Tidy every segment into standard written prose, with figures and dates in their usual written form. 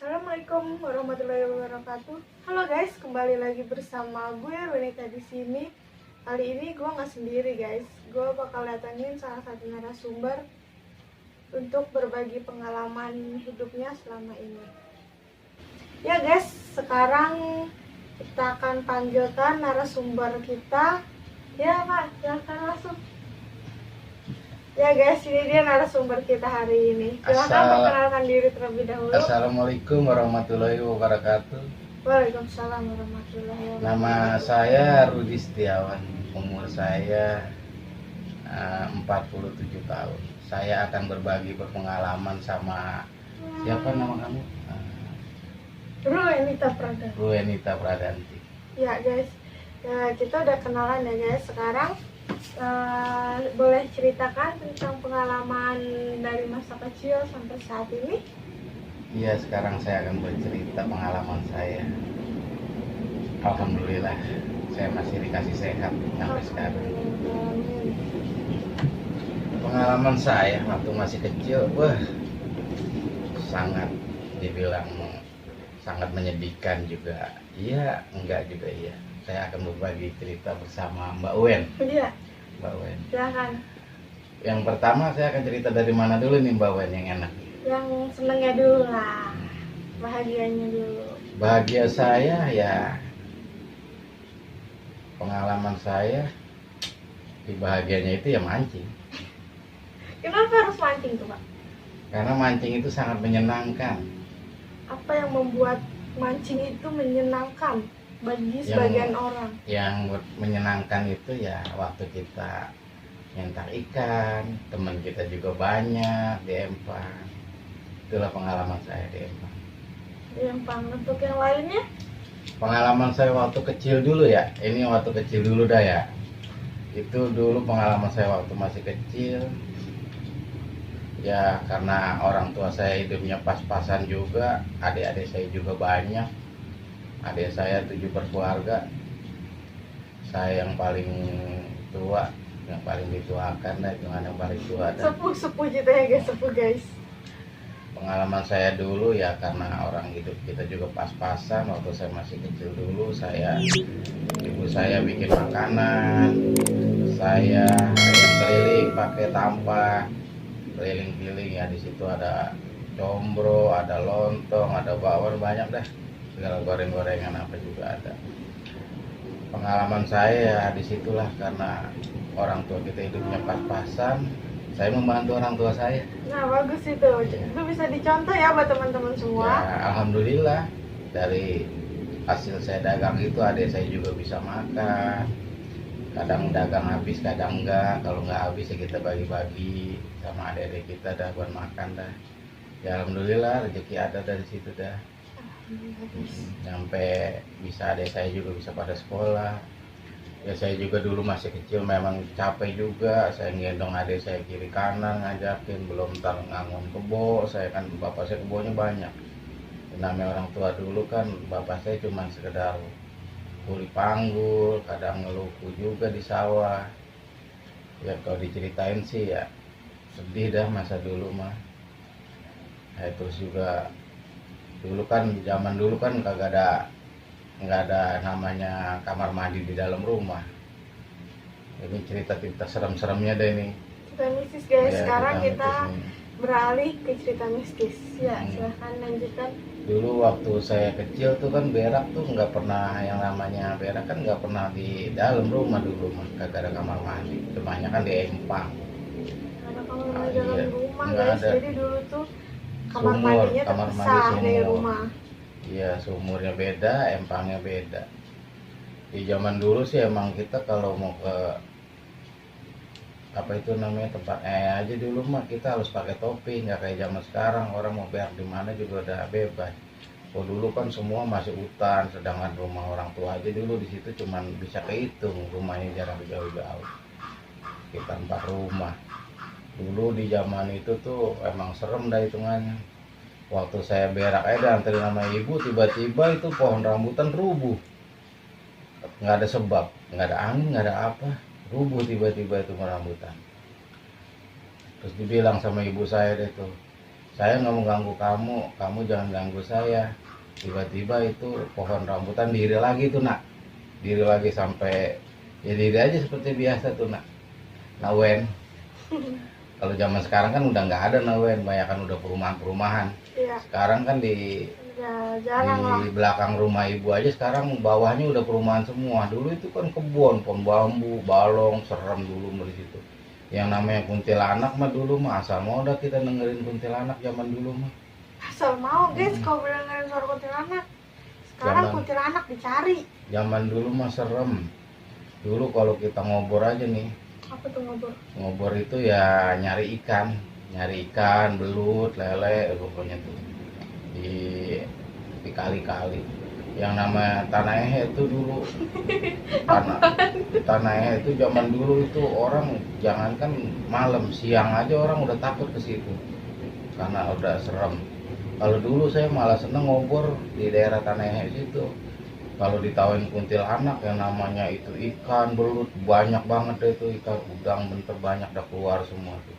Assalamualaikum warahmatullahi wabarakatuh. Halo guys, kembali lagi bersama gue Wenita di sini. Kali ini gue nggak sendiri guys. Gue bakal datangin salah satu narasumber untuk berbagi pengalaman hidupnya selama ini. Ya guys, sekarang kita akan panggilkan narasumber kita. Ya Pak, silakan langsung. Ya guys, ini dia narasumber kita hari ini. Silakan perkenalkan diri terlebih dahulu. Assalamualaikum warahmatullahi wabarakatuh. Waalaikumsalam warahmatullahi wabarakatuh. Nama saya Rudi Setiawan. Umur saya 47 tahun. Saya akan berbagi pengalaman sama siapa nama kamu? Ruenita Pradanti. Ya guys, ya, kita udah kenalan ya guys. Sekarang boleh ceritakan tentang pengalaman dari masa kecil sampai saat ini? Iya, sekarang saya akan bercerita pengalaman saya. Alhamdulillah, saya masih dikasih sehat sampai sekarang. Pengalaman saya waktu masih kecil, sangat dibilang sangat menyedihkan juga. Iya, enggak juga iya. Saya akan berbagi cerita bersama Mbak Wen. Iya. Mbak Wen. Silakan. Yang pertama saya akan cerita dari mana dulu nih Mbak Wen yang enak? Yang senengnya dulu lah. Bahagianya dulu. Bahagia saya ya, pengalaman saya di bahagianya itu ya mancing. Kenapa harus mancing tuh Pak? Karena mancing itu sangat menyenangkan. Apa yang membuat mancing itu menyenangkan bagi sebagian orang? Yang menyenangkan itu ya waktu kita nyentak ikan, teman kita juga banyak di empang. Itulah pengalaman saya di empang. Di empang. Untuk yang lainnya? Pengalaman saya waktu kecil dulu ya. Ini waktu kecil dulu dah ya. Itu dulu pengalaman saya waktu masih kecil. Ya karena orang tua saya hidupnya pas-pasan juga, adik-adik saya juga banyak. Adik saya 7 berkeluarga. Saya yang paling tua, yang paling dituakan dah, cuman yang paling tua dah. Sepuh gitu ya guys, sepuh guys. Pengalaman saya dulu ya karena orang hidup kita juga pas-pasan. Waktu saya masih kecil dulu, ibu saya bikin makanan, saya yang keliling pakai tampah, keliling-keliling ya. Di situ ada combro, ada lontong, ada bakwan, banyak dah, segala goreng-gorengan apa juga ada. Pengalaman saya ya disitulah, karena orang tua kita hidupnya pas-pasan, saya membantu orang tua saya. Nah bagus itu bisa dicontoh ya buat teman-teman semua. Ya, alhamdulillah dari hasil saya dagang itu adik saya juga bisa makan. Kadang dagang habis, kadang enggak. Kalau enggak habis ya kita bagi-bagi sama adik-adik kita dah buat makan dah. Ya alhamdulillah rezeki ada dari situ dah. Sampai bisa adik saya juga bisa pada sekolah. Ya saya juga dulu masih kecil memang capek juga. Saya gendong adik saya kiri kanan ngajakin, belum ntar ngangon kebo. Saya kan bapak saya kebonya banyak. Namanya orang tua dulu kan bapak saya cuma sekedar kuli panggul, kadang ngeluku juga di sawah. Ya kalau diceritain sih ya sedih dah masa dulu mah. Terus juga dulu kan zaman dulu kan nggak ada namanya kamar mandi di dalam rumah. Ini cerita-cerita serem-seremnya deh ini. Cerita mistis guys. Ya, sekarang kita mistis beralih ke cerita mistis. Ya silahkan lanjutkan. Dulu waktu saya kecil tuh kan berak tuh nggak pernah, yang namanya berak kan nggak pernah di dalam rumah dulu mah, kagak ada kamar mandi, kebanyakan di empang. Ada kamar mandi dalam rumah nggak guys. ada. Jadi dulu tuh kamar Sumur, mandinya kamar mandi terpisah dari sumur. rumah. Iya, sumurnya beda, empangnya beda. Di zaman dulu sih emang kita kalau mau ke apa itu namanya tempat aja dulu mah kita harus pakai topi, nggak kayak zaman sekarang orang mau berak di mana juga udah bebas. Oh dulu kan semua masih hutan, sedangkan rumah orang tua aja dulu di situ cuman bisa kehitung rumahnya, jarang jauh-jauh, sekitar 4 rumah. Dulu di zaman itu tuh emang serem dah hitungannya. Waktu saya berak aja antri nama ibu, tiba-tiba itu pohon rambutan rubuh, nggak ada sebab, nggak ada angin, nggak ada apa, rubuh tiba-tiba itu rambutan. Terus dibilang sama ibu saya deh tuh, saya nggak mau ganggu kamu, kamu jangan ganggu saya. Tiba-tiba itu pohon rambutan diri lagi tuh nak, diri lagi sampai ya diri aja seperti biasa tuh nak. Nawen, kalau zaman sekarang kan udah nggak ada nawen, banyak kan udah perumahan-perumahan. Iya. Sekarang kan di Ya, jarang lah. belakang rumah ibu aja sekarang bawahnya udah perumahan semua. Dulu itu kan kebun, pohon bambu, balong, serem dulu dari situ. Yang namanya kuntilanak mah dulu mah asal mau dah kita dengerin kuntilanak zaman dulu mah. Asal mau guys kalau dengerin suara kuntilanak. Sekarang Zaman- kuntilanak dicari. Zaman dulu mah serem. Dulu kalau kita ngobor aja nih, Apa tuh ngobrol? ngobor itu ya nyari ikan, belut, lele, pokoknya tuh di kali-kali. Yang nama tanah ehe itu dulu tanah ehe itu zaman dulu itu orang jangankan malam, siang aja orang udah takut ke situ karena udah serem. Kalau dulu saya malah seneng ngobor di daerah tanah ehe situ. Kalau ditawain kuntilanak yang namanya itu ikan, belut, banyak banget deh itu ikan udang, bentar banyak dah keluar semua tuh.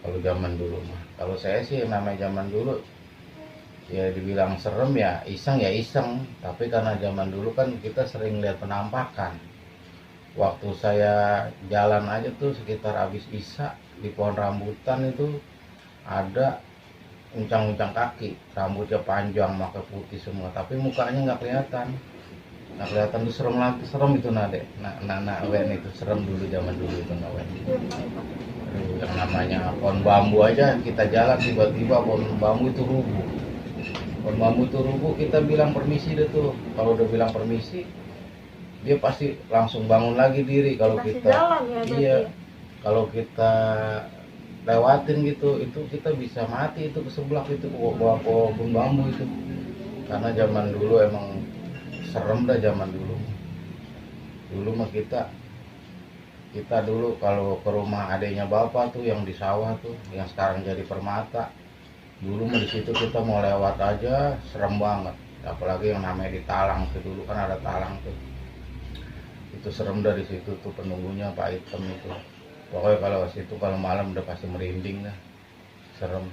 Kalau zaman dulu mah. Kalau saya sih yang namanya zaman dulu ya dibilang serem ya iseng, tapi karena zaman dulu kan kita sering lihat penampakan. Waktu saya jalan aja tuh sekitar habis isya di pohon rambutan itu ada uncang-uncang kaki, rambutnya panjang, maka putih semua, tapi mukanya nggak kelihatan tuh serem itu nade. Nah, wen itu serem dulu zaman dulu itu wen. Aduh, yang namanya pohon bambu aja kita jalan tiba-tiba pohon bambu itu rubuh. Pohon bambu itu rubuh, kita bilang permisi deh tuh. Kalau udah bilang permisi, dia pasti langsung bangun lagi diri. Kalau Masih kita jalan ya berarti iya, ya? kalau kita lewatin gitu, itu kita bisa mati itu ke sebelah itu pohon bambu itu. Karena zaman dulu emang serem dah zaman dulu. Dulu mah kita dulu kalau ke rumah adiknya bapak tuh yang di sawah tuh, yang sekarang jadi Permata. Dulu mah di situ kita mau lewat aja serem banget. Apalagi yang namanya di Talang tuh, dulu kan ada Talang tuh. Itu serem dari situ tuh penunggunya Pak Hitam itu. Pokoknya kalau situ kalau malam udah pasti merinding dah. Serem.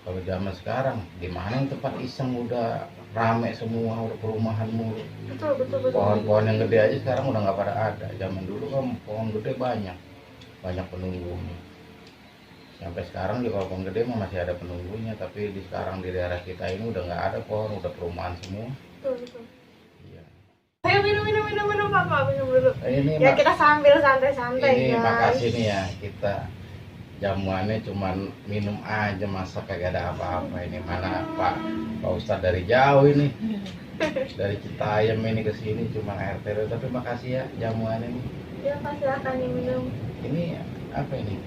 Kalau zaman sekarang di mana yang tempat iseng udah rame semua, udah perumahan mulu. Betul. Pohon-pohon yang gede aja sekarang udah nggak pada ada. Zaman dulu kan pohon gede banyak penunggunya. Sampai sekarang juga kalau pohon gede mah masih ada penunggunya, tapi di sekarang di daerah kita ini udah nggak ada pohon, udah perumahan semua. Betul. Iya. Ayo minum Papa, minum dulu. Ini Ya kita sambil santai-santai ini guys. makasih nih ya, kita jamuannya cuman minum aja, masa kagak ada apa-apa. Ini mana Pak Ustadz dari jauh ini, dari Citayam ini ke sini cuma air teh, tapi makasih ya jamuannya nih. Ya Pak, silakan diminum. Ini apa ini?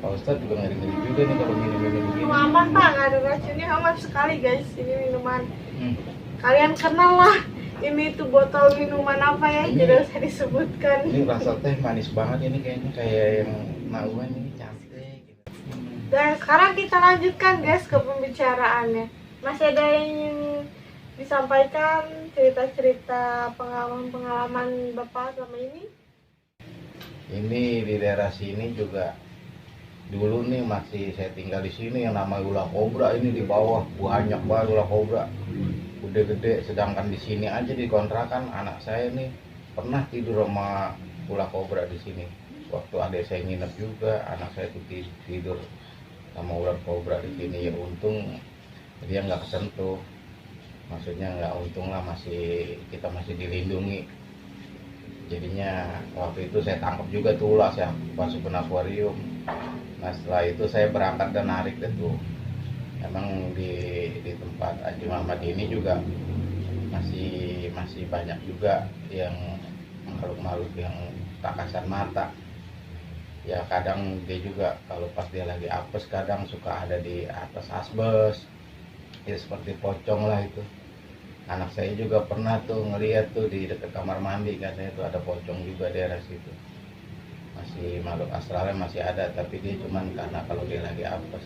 Pak Ustadz juga ngeri-ngeri juga nih kalau minum-minum begini. Aman Pak, nggak ada racunnya, aman sekali guys ini minuman. Hmm. Kalian kenal lah ini tuh botol minuman apa ya, Ini- tidak usah disebutkan. Ini rasa teh manis banget ini, kayaknya kayak yang Nauan ini cantik gitu. Dan sekarang kita lanjutkan guys ke pembicaraannya. Masih ada yang ingin disampaikan cerita-cerita pengalaman Bapak selama ini? Ini di daerah sini juga dulu nih masih saya tinggal di sini yang namanya ular kobra ini di bawah banyak banget ular kobra gede-gede. Sedangkan di sini aja di kontrakan anak saya nih pernah tidur sama ular kobra di sini. Waktu adik saya nginep juga anak saya tuh tidur sama ular kobra di sini. Ya untung dia nggak kesentuh, maksudnya nggak untung lah, kita masih dilindungi. Jadinya waktu itu saya tangkap juga tuh ular, saya masukin akuarium. Nah setelah itu saya berangkat dan narik deh tuh. Emang di tempat Haji Muhammad ini juga masih banyak juga yang makhluk-makhluk yang tak kasat mata. Ya kadang dia juga kalau pas dia lagi apes kadang suka ada di atas asbes. Ya seperti pocong lah itu. Anak saya juga pernah tuh ngeliat tuh di dekat kamar mandi, katanya tuh ada pocong juga di daerah situ. Masih makhluk astralnya masih ada, tapi dia cuman karena kalau dia lagi apes.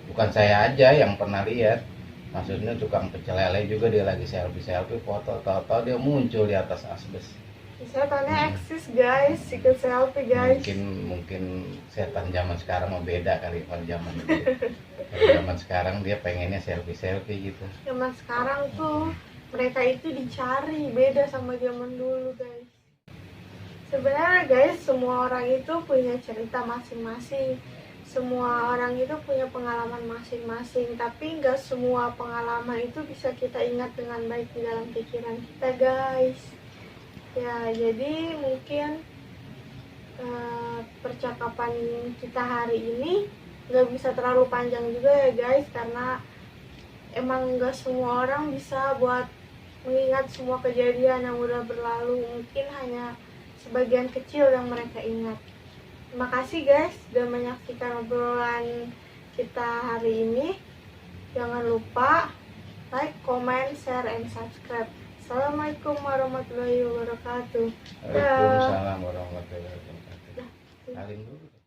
Bukan saya aja yang pernah lihat, maksudnya tukang pecel lele juga dia lagi selfie foto, tahu-tahu dia muncul di atas asbes. Setannya eksis guys, secret selfie guys. Mungkin setan zaman sekarang mau beda kali kalau zaman dulu. Kalau zaman sekarang dia pengennya selfie gitu. Zaman sekarang tuh mereka itu dicari, beda sama zaman dulu guys. Sebenarnya guys, semua orang itu punya cerita masing-masing. Semua orang itu punya pengalaman masing-masing, tapi nggak semua pengalaman itu bisa kita ingat dengan baik di dalam pikiran kita guys. Ya, jadi mungkin percakapan kita hari ini nggak bisa terlalu panjang juga ya guys, karena emang nggak semua orang bisa buat mengingat semua kejadian yang udah berlalu. Mungkin hanya sebagian kecil yang mereka ingat. Terima kasih guys sudah menyaksikan obrolan kita hari ini. Jangan lupa like, comment, share, and subscribe. Assalamualaikum warahmatullahi wabarakatuh. Waalaikumsalam warahmatullahi wabarakatuh. Salim dulu.